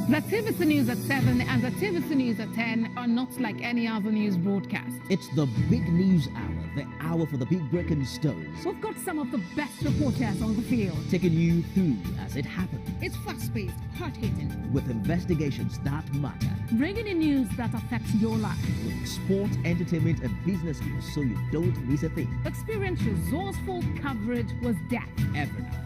The TVC News at 7 and the TVC News at 10 are not like any other news broadcast. It's the big news hour, the hour for the big breaking stories. We've got some of the best reporters on the field, Taking you through as it happens. It's fast-paced, hard-hitting, With investigations that matter. bringing in news that affects your life. With sport, entertainment, and business news so you don't miss a thing. Experience resourceful coverage with depth. Every night.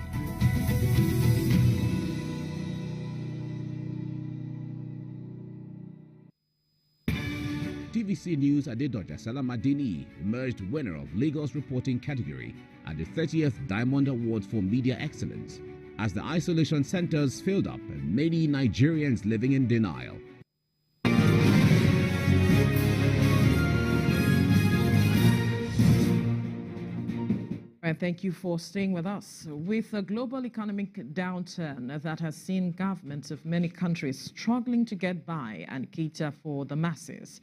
TVC News Adedoja Salamadini emerged winner of Lagos reporting category at the 30th Diamond Award for Media Excellence as the isolation centers filled up and many Nigerians living in denial. And thank you for staying with us. With a global economic downturn that has seen governments of many countries struggling to get by and cater for the masses,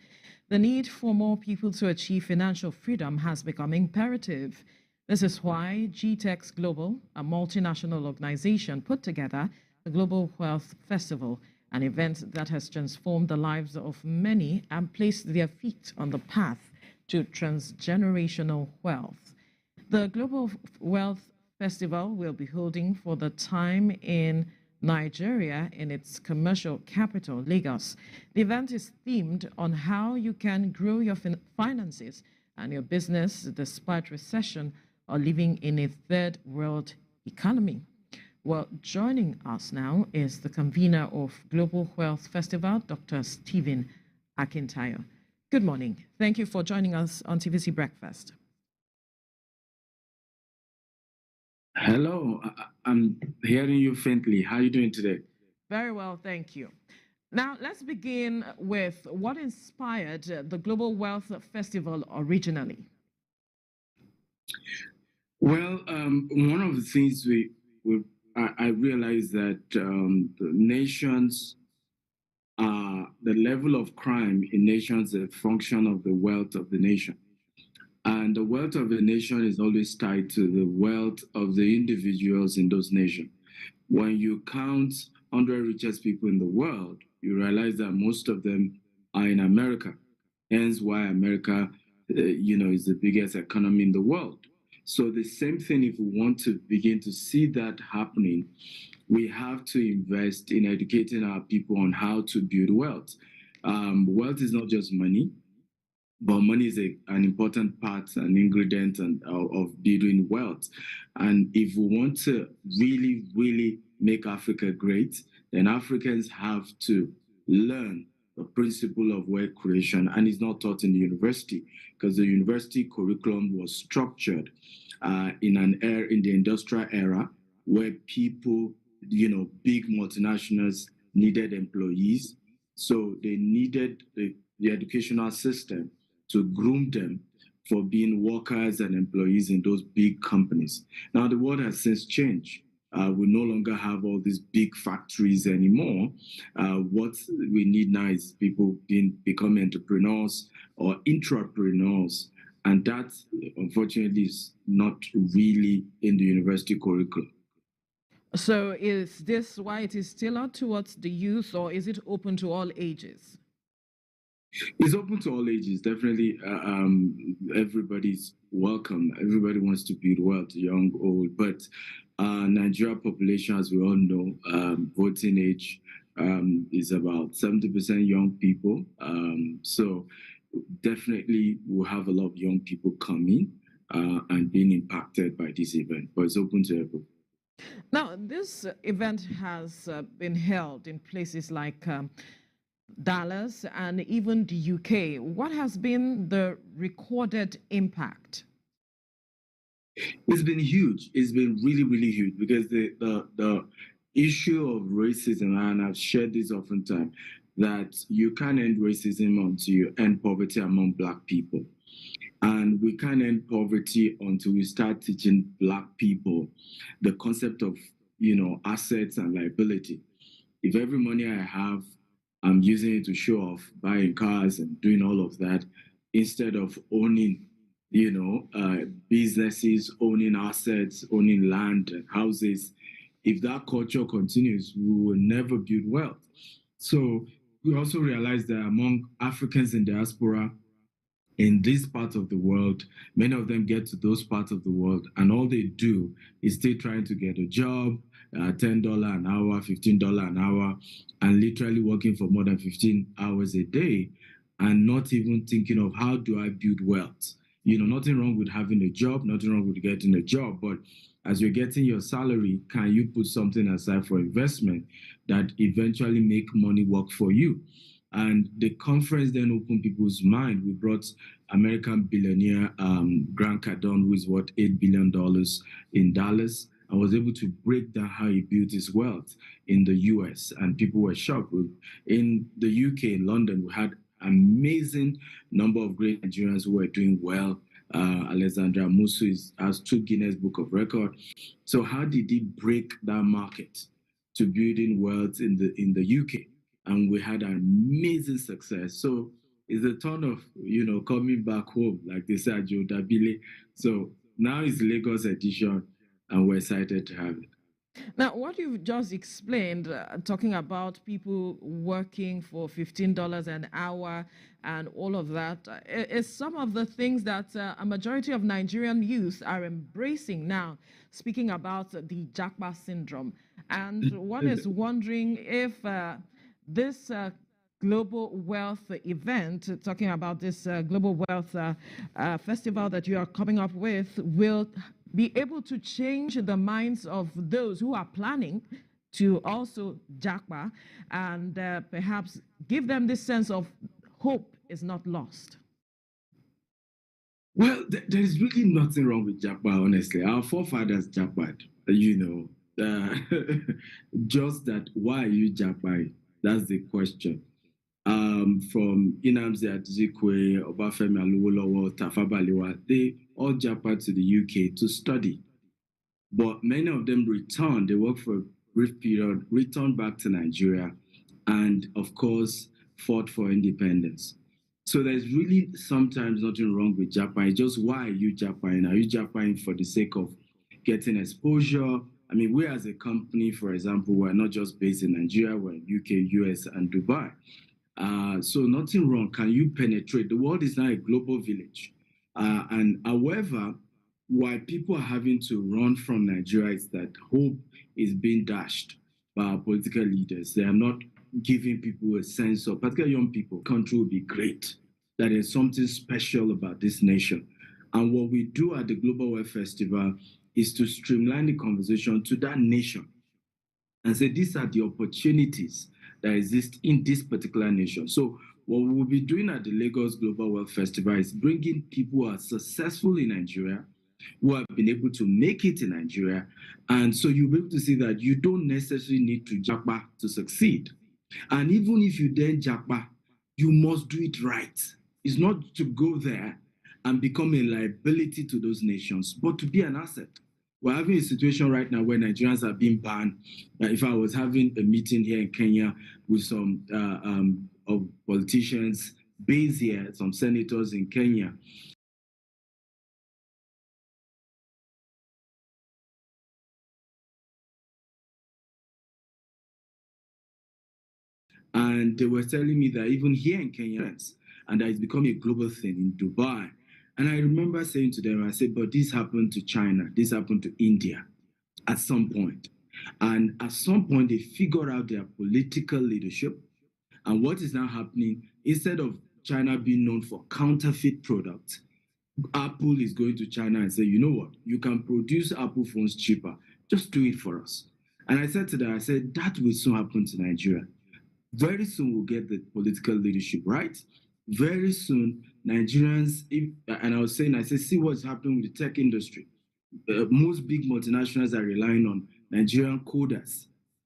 the need for more people to achieve financial freedom has become imperative. This is why GTEx Global, a multinational organization, put together the Global Wealth Festival, an event that has transformed the lives of many and placed their feet on the path to transgenerational wealth. The Global Wealth Festival will be holding for the time in Nigeria in its commercial capital, Lagos. The event is themed on how you can grow your finances and your business despite recession or living in a third world economy. Well, joining us now is the convener of Global Wealth Festival, Dr. Stephen Akintayo. Good morning. Thank you for joining us on TVC Breakfast. Hello, I'm hearing you faintly. How are you doing today? Very well, thank you. Now, let's begin with what inspired the Global Wealth Festival originally. Well, one of the things I realized that the nations, the level of crime in nations is a function of the wealth of the nation. And the wealth of a nation is always tied to the wealth of the individuals in those nations. When you count 100 richest people in the world, you realize that most of them are in America. Hence why America, is the biggest economy in the world. So the same thing, if we want to begin to see that happening, we have to invest in educating our people on how to build wealth. Wealth is not just money. But money is an important part, an ingredient of building wealth. And if we want to really, really make Africa great, then Africans have to learn the principle of wealth creation. And it's not taught in the university because the university curriculum was structured in the industrial era where people, big multinationals needed employees. So they needed the educational system to groom them for being workers and employees in those big companies. Now, the world has since changed. We no longer have all these big factories anymore. What we need now is people become entrepreneurs or intrapreneurs. And that, unfortunately, is not really in the university curriculum. So is this why it is tailored towards the youth, or is it open to all ages? It's open to all ages, definitely. Everybody's welcome. Everybody wants to build wealth, young, old. But Nigeria population, as we all know, voting age is about 70% young people. So definitely we'll have a lot of young people coming and being impacted by this event. But it's open to everyone. Now, this event has been held in places like Dallas and even the UK. What has been the recorded impact? It's been huge. It's been really, really huge because the issue of racism, and I've shared this oftentimes, that you can't end racism until you end poverty among Black people. And we can't end poverty until we start teaching Black people the concept of, assets and liability. If every money I have, I'm using it to show off, buying cars and doing all of that, instead of owning, businesses, owning assets, owning land and houses. If that culture continues, we will never build wealth. So we also realized that among Africans in diaspora, in this part of the world, many of them get to those parts of the world, and all they do is still trying to get a job, $10 an hour, $15 an hour, and literally working for more than 15 hours a day, and not even thinking of how do I build wealth. You know, nothing wrong with having a job, nothing wrong with getting a job, but as you're getting your salary, can you put something aside for investment that eventually make money work for you? And the conference then opened people's mind. We brought American billionaire Grant Cardone, who is worth $8 billion in Dallas, and was able to break down how he built his wealth in the US. And people were shocked. In the UK, in London, we had amazing number of great Nigerians who were doing well. Alexandra Musu has 2 Guinness Book of Record. So how did he break that market to building wealth in the UK? And we had an amazing success. So it's a ton of, coming back home, like they said, Joe Dabile. So now it's Lagos edition, and we're excited to have it. Now, what you've just explained, talking about people working for $15 an hour and all of that, is some of the things that a majority of Nigerian youth are embracing now, speaking about the Japa syndrome. And one is wondering if this global wealth event, talking about this global wealth festival that you are coming up with, will be able to change the minds of those who are planning to also japa, and perhaps give them this sense of hope is not lost. Well, there is really nothing wrong with japa, honestly. Our forefathers japaed, just that, why are you japaing? That's the question. From Inamzi Adzikwe, Obafemi Awolowo, Tafawa Balewa, they all japaed to the UK to study. But many of them returned, they worked for a brief period, returned back to Nigeria, and of course, fought for independence. So there's really sometimes nothing wrong with Japan. It's just, why are you Japan? Are you Japan for the sake of getting exposure? I mean, we as a company, for example, we're not just based in Nigeria, we're in UK, US, and Dubai. So nothing wrong. Can you penetrate? The world is now a global village. And however, why people are having to run from Nigeria is that hope is being dashed by our political leaders. They are not giving people a sense of, particularly young people, country will be great, that there's something special about this nation. And what we do at the Global Wealth Festival is to streamline the conversation to that nation and say, these are the opportunities that exist in this particular nation. So what we will be doing at the Lagos Global Wealth Festival is bringing people who are successful in Nigeria, who have been able to make it in Nigeria. And so you'll be able to see that you don't necessarily need to japa to succeed. And even if you then japa, you must do it right. It's not to go there and become a liability to those nations, but to be an asset. We're having a situation right now where Nigerians are being banned. If I was having a meeting here in Kenya with some of politicians based here, some senators in Kenya, and they were telling me that even here in Kenya, and that it's become a global thing in Dubai. And I remember saying to them, I said, but this happened to China, this happened to India at some point. And at some point, they figured out their political leadership. And what is now happening, instead of China being known for counterfeit products, Apple is going to China and say, you know what, you can produce Apple phones cheaper. Just do it for us. And I said to them, I said, that will soon happen to Nigeria. Very soon we'll get the political leadership right. Very soon, Nigerians, and I said, see what's happening with the tech industry. Most big multinationals are relying on Nigerian coders.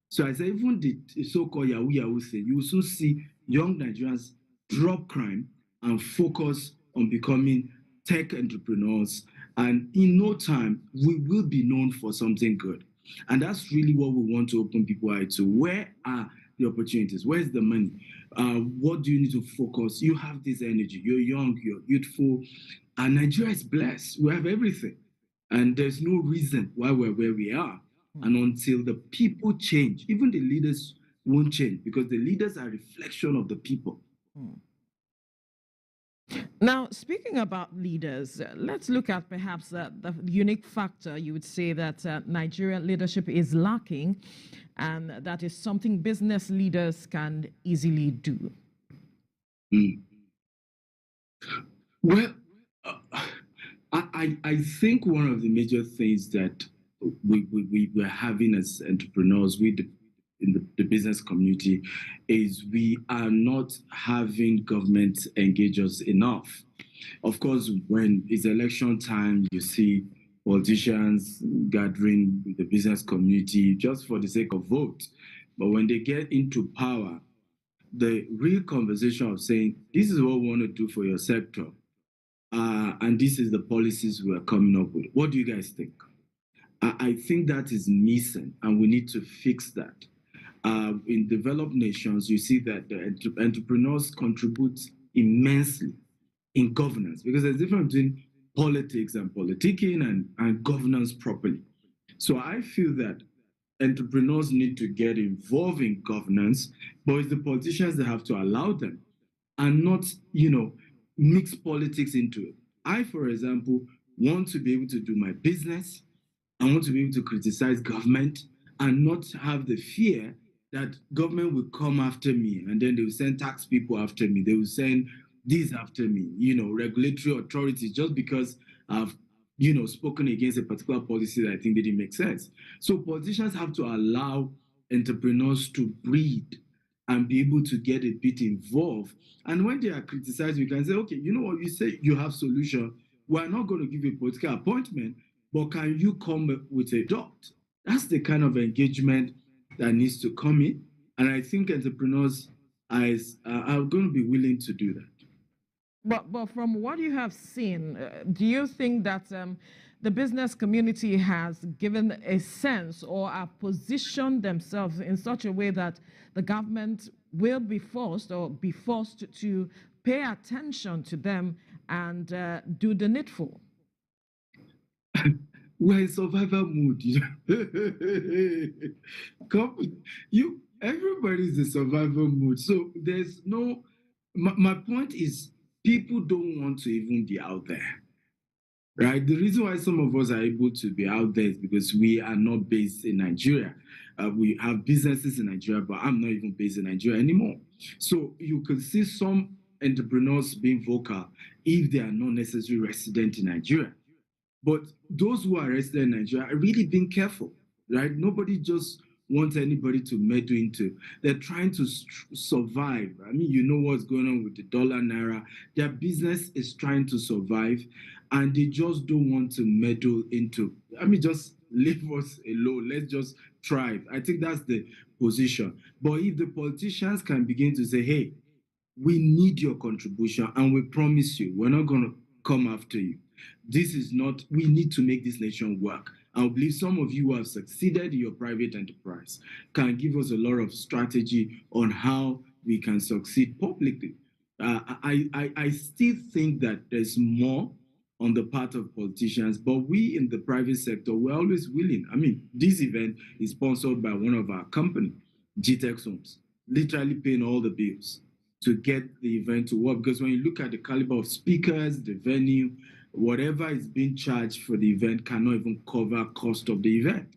So I said, even the so-called Yahoo thing, you will soon see young Nigerians drop crime and focus on becoming tech entrepreneurs. And in no time, we will be known for something good. And that's really what we want to open people eye to. Where are the opportunities? Where's the money? What do you need to focus? You have this energy. You're young, you're youthful. And Nigeria is blessed. We have everything. And there's no reason why we're where we are. And until the people change, even the leaders won't change because the leaders are a reflection of the people. Now, speaking about leaders, let's look at perhaps the unique factor you would say that Nigerian leadership is lacking, and that is something business leaders can easily do. Well, I think one of the major things that we're having as entrepreneurs, in the business community, is we are not having government engage us enough. Of course, when it's election time, you see politicians gathering with the business community just for the sake of vote. But when they get into power, the real conversation of saying, this is what we want to do for your sector, and this is the policies we're coming up with. What do you guys think? I think that is missing, and we need to fix that. In developed nations, you see that the entrepreneurs contribute immensely in governance, because there's a difference between politics and politicking and governance properly. So I feel that entrepreneurs need to get involved in governance, but it's the politicians that have to allow them and not, mix politics into it. I, for example, want to be able to do my business. I want to be able to criticize government and not have the fear that government will come after me and then they will send tax people after me. They will send these after me, regulatory authorities, just because I've, spoken against a particular policy that I think didn't make sense. So politicians have to allow entrepreneurs to breathe and be able to get a bit involved. And when they are criticized, we can say, okay, you know what, you say you have solution. We're not going to give you a political appointment, but can you come with a dot? That's the kind of engagement that needs to come in. And I think entrepreneurs are going to be willing to do that. But from what you have seen, do you think that the business community has given a sense or have positioned themselves in such a way that the government will be forced to pay attention to them and do the needful? We're in survival mood. Everybody's in survival mood. So there's no. My point is, people don't want to even be out there, right? The reason why some of us are able to be out there is because we are not based in Nigeria. We have businesses in Nigeria, but I'm not even based in Nigeria anymore. So you can see some entrepreneurs being vocal if they are not necessarily resident in Nigeria. But those who are resident in Nigeria are really being careful, right? Nobody just wants anybody to meddle into. They're trying to survive. I mean, you know what's going on with the dollar naira. Their business is trying to survive, and they just don't want to meddle into. I mean, just leave us alone. Let's just thrive. I think that's the position. But if the politicians can begin to say, hey, we need your contribution, and we promise you, we're not going to come after you. This is not, we need to make this nation work. I believe some of you who have succeeded in your private enterprise can give us a lot of strategy on how we can succeed publicly. I still think that there's more on the part of politicians, but we in the private sector, we're always willing. I mean, this event is sponsored by one of our company, GTEX Homes, literally paying all the bills to get the event to work. Because when you look at the caliber of speakers, the venue, whatever is being charged for the event cannot even cover cost of the event.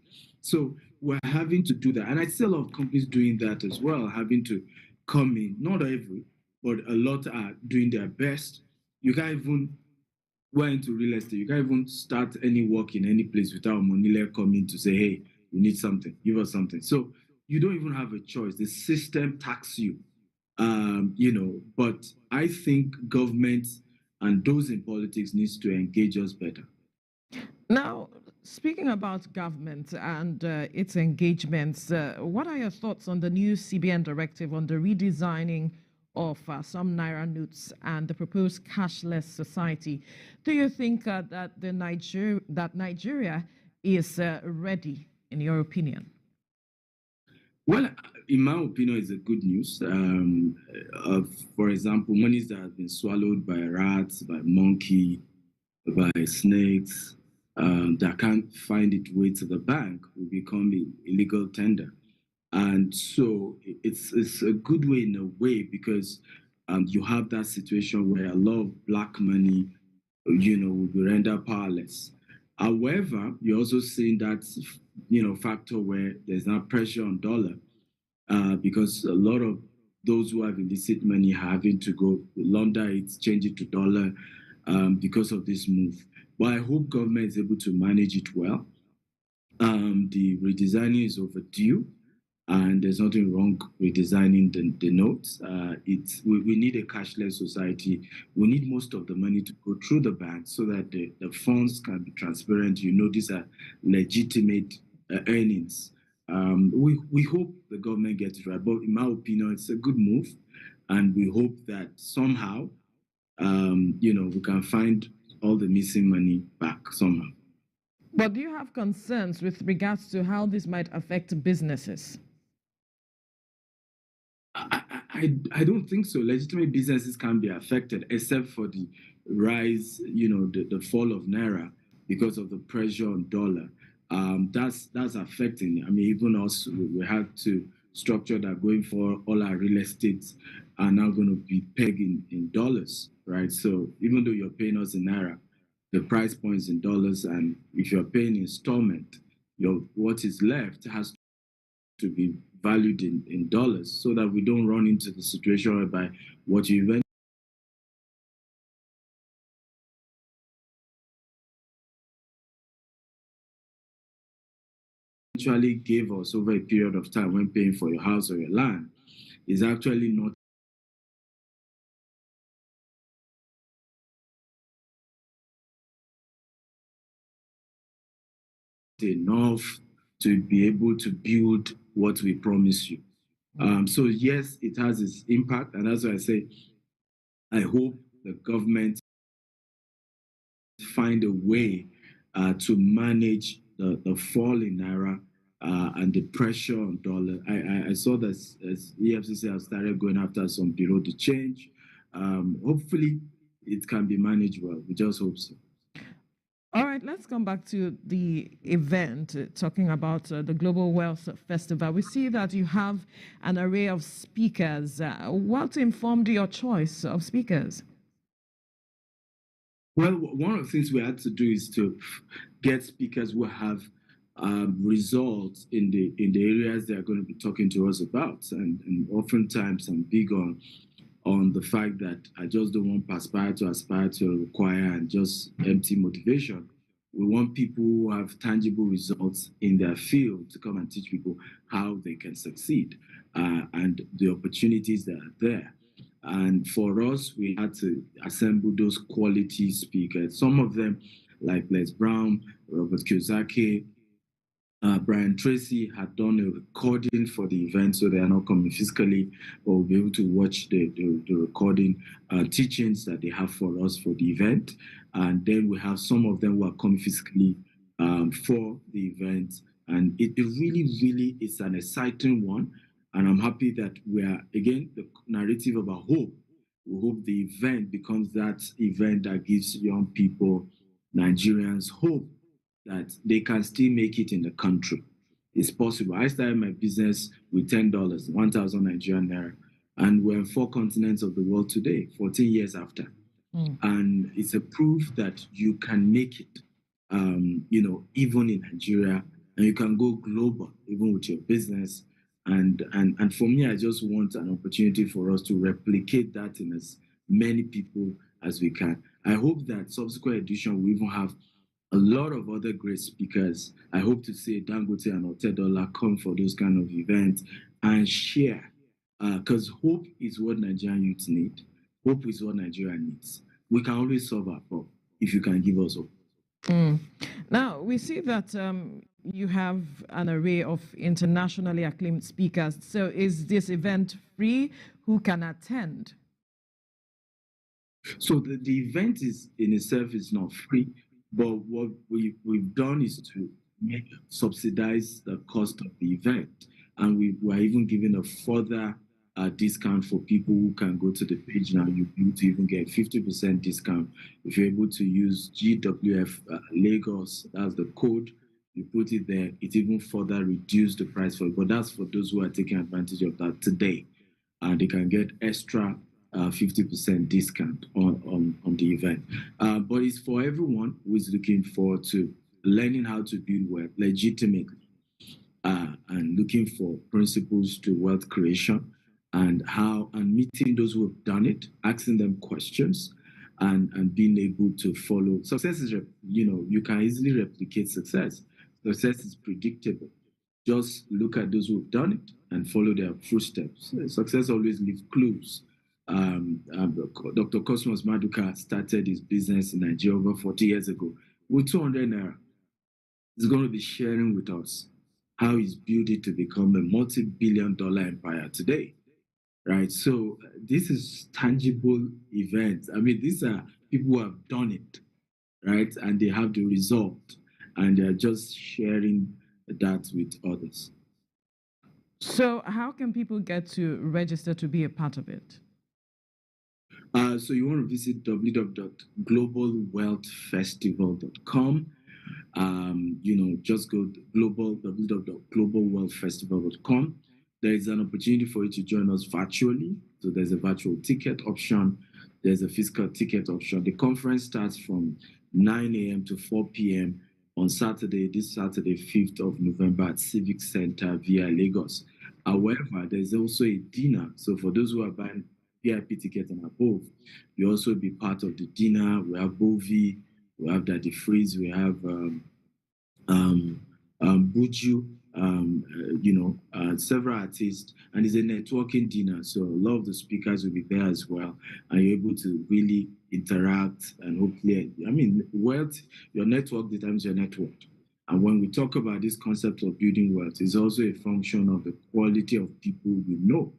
So we're having to do that. And I see a lot of companies doing that as well, having to come in, not every, but a lot are doing their best. You can't even, we're into real estate, you can't even start any work in any place without a money coming to say, hey, we need something, give us something. So you don't even have a choice. The system taxes you, but I think government and those in politics needs to engage us better. Now, speaking about government and its engagements, what are your thoughts on the new CBN directive on the redesigning of some Naira notes and the proposed cashless society? Do you think that Nigeria is ready, in your opinion? Well, in my opinion, it's a good news. For example, monies that have been swallowed by rats, by monkey, by snakes, that can't find its way to the bank will become illegal tender. And so it's a good way in a way because you have that situation where a lot of black money, will be rendered powerless. However, you're also seeing that, factor where there's now pressure on dollar because a lot of those who have illicit money are having to go launder it, change it to dollar because of this move. But I hope government is able to manage it well. The redesigning is overdue, and there's nothing wrong with designing the notes. We need a cashless society. We need most of the money to go through the bank so that the funds can be transparent. These are legitimate earnings. We hope the government gets it right, but in my opinion, it's a good move, and we hope that somehow, we can find all the missing money back somehow. But do you have concerns with regards to how this might affect businesses? I don't think so. Legitimate businesses can be affected except for the rise, the fall of naira because of the pressure on dollar. That's affecting. I mean, even us, we have to structure that going for all our real estates are now going to be pegged in dollars, right? So even though you're paying us in naira, the price points in dollars, and if you're paying installment, what is left has to be valued in dollars so that we don't run into the situation whereby what you eventually gave us over a period of time when paying for your house or your land is actually not enough to be able to build what we promise you. So yes, it has its impact, and that's why I say I hope the government find a way to manage the fall in naira and the pressure on dollar. I saw that as EFCC has started going after some bureau de change. Hopefully, it can be managed well. We just hope so. All right, let's come back to the event, talking about the Global Wealth Festival. We see that you have an array of speakers. What informed your choice of speakers? Well, one of the things we had to do is to get speakers who have results in the areas they are going to be talking to us about, and oftentimes I'm big on the fact that I just don't want aspire to acquire and just empty motivation. We want people who have tangible results in their field to come and teach people how they can succeed and the opportunities that are there. And for us, we had to assemble those quality speakers. Some of them, like Les Brown, Robert Kiyosaki, Brian Tracy, had done a recording for the event, so they are not coming physically, but we'll be able to watch the recording teachings that they have for us for the event. And then we have some of them who are coming physically for the event. And it really, really is an exciting one. And I'm happy that we are, again, the narrative about hope. We hope the event becomes that event that gives young people, Nigerians, hope that they can still make it in the country. It's possible. I started my business with $10, 1,000 Nigerian naira, and we're in 4 continents of the world today, 14 years after. And it's a proof that you can make it, even in Nigeria, and you can go global, even with your business. And for me, I just want an opportunity for us to replicate that in as many people as we can. I hope that subsequent edition will even have a lot of other great speakers. I hope to see Dangote and Otedola come for those kind of events and share, because hope is what Nigerian youth need. Hope is what Nigeria needs. We can always solve our problem if you can give us hope. Now, we see that you have an array of internationally acclaimed speakers. So is this event free? Who can attend? So the event is in itself is not free, but what we've done is to subsidize the cost of the event. And we are even giving a further discount for people who can go to the page now. You'll be able to even get 50% discount if you're able to use GWF Lagos. That's the code. you put it there, it even further reduced the price for it. But that's for those who are taking advantage of that today. And they can get extra 50% discount on the event. But it's for everyone who is looking forward to learning how to build wealth legitimately and looking for principles to wealth creation and meeting those who have done it, asking them questions, and being able to follow. Success is, you can easily replicate success. Success is predictable. Just look at those who've done it and follow their footsteps. Success always leaves clues. Dr. Cosmos Maduka started his business in Nigeria over 40 years ago with 200 naira. He's going to be sharing with us how he's built it to become a multi-billion-dollar empire today, right? So this is tangible events. I mean, these are people who have done it, right? And they have the result, and they're just sharing that with others. So how can people get to register to be a part of it? So you want to visit www.globalwealthfestival.com. Just go to www.globalwealthfestival.com. There is an opportunity for you to join us virtually. So there's a virtual ticket option. There's a physical ticket option. The conference starts from 9 a.m. to 4 p.m. on Saturday, this Saturday, 5th of November at Civic Center via Lagos. However, there's also a dinner. So for those who are buying VIP tickets and above, you also be part of the dinner. We have Bovi, we have Daddy Freeze, we have Buju, several artists, and it's a networking dinner. So a lot of the speakers will be there as well, and you're able to really interact and hopefully, wealth, your network determines your network. And when we talk about this concept of building wealth, it's also a function of the quality of people you know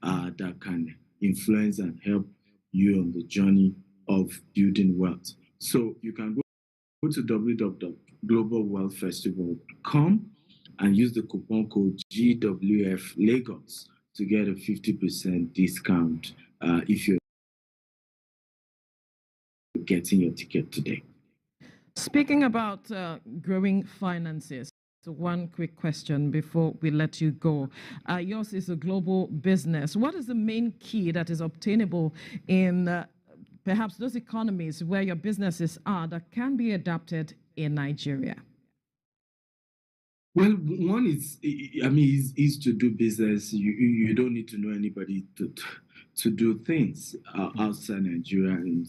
that can influence and help you on the journey of building wealth. So you can go to www.globalwealthfestival.com and use the coupon code GWF Lagos to get a 50% discount if you're getting your ticket today. Speaking about growing finances, so one quick question before we let you go. Yours is a global business. What is the main key that is obtainable in perhaps those economies where your businesses are that can be adapted in Nigeria? Well, one is to do business. You don't need to know anybody to do things outside Nigeria, in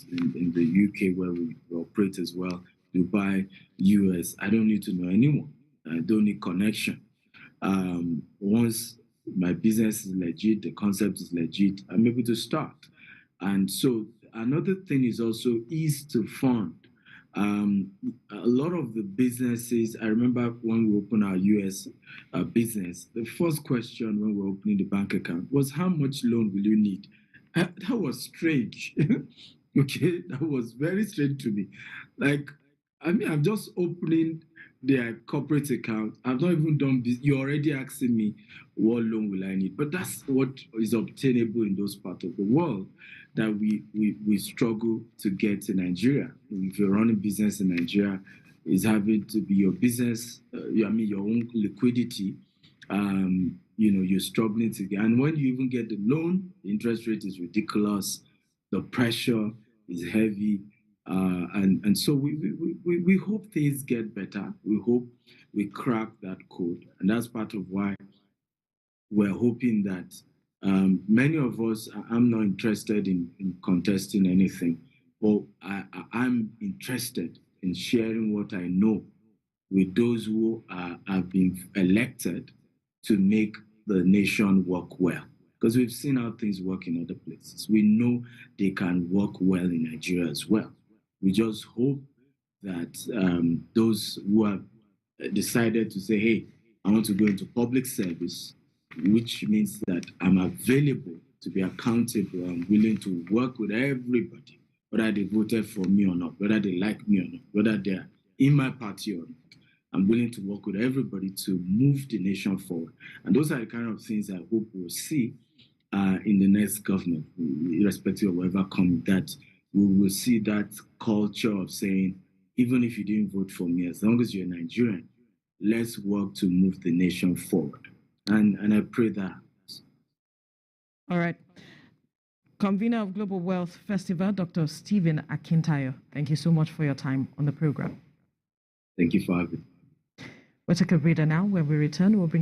the UK where we operate as well, Dubai, US. I don't need to know anyone. I don't need connection. Once my business is legit, the concept is legit, I'm able to start. And so another thing is also ease to fund. A lot of the businesses, I remember when we opened our US business, the first question when we were opening the bank account was, how much loan will you need? That was strange. Okay, that was very strange to me. Like, I'm just opening their corporate account. I've not even done this. You're already asking me, what loan will I need? But that's what is obtainable in those parts of the world that we struggle to get in Nigeria. If you're running business in Nigeria, it's having to be your business, your own liquidity. You're struggling to get. And when you even get the loan, the interest rate is ridiculous. The pressure is heavy. And so we hope things get better. We hope we crack that code. And that's part of why we're hoping that many of us, I'm not interested in contesting anything, but I'm interested in sharing what I know with those who have been elected to make the nation work well. Because we've seen how things work in other places. We know they can work well in Nigeria as well. We just hope that those who have decided to say, hey, I want to go into public service, which means that I'm available to be accountable. I'm willing to work with everybody, whether they voted for me or not, whether they like me or not, whether they're in my party or not. I'm willing to work with everybody to move the nation forward. And those are the kind of things I hope we'll see in the next government, irrespective of whatever comes, that we will see that culture of saying, even if you didn't vote for me, as long as you're Nigerian, let's work to move the nation forward. And I pray that. All right. Convener of Global Wealth Festival, Dr. Stephen Akintayo, thank you so much for your time on the program. Thank you for having me. We'll take a breather now. When we return, we'll bring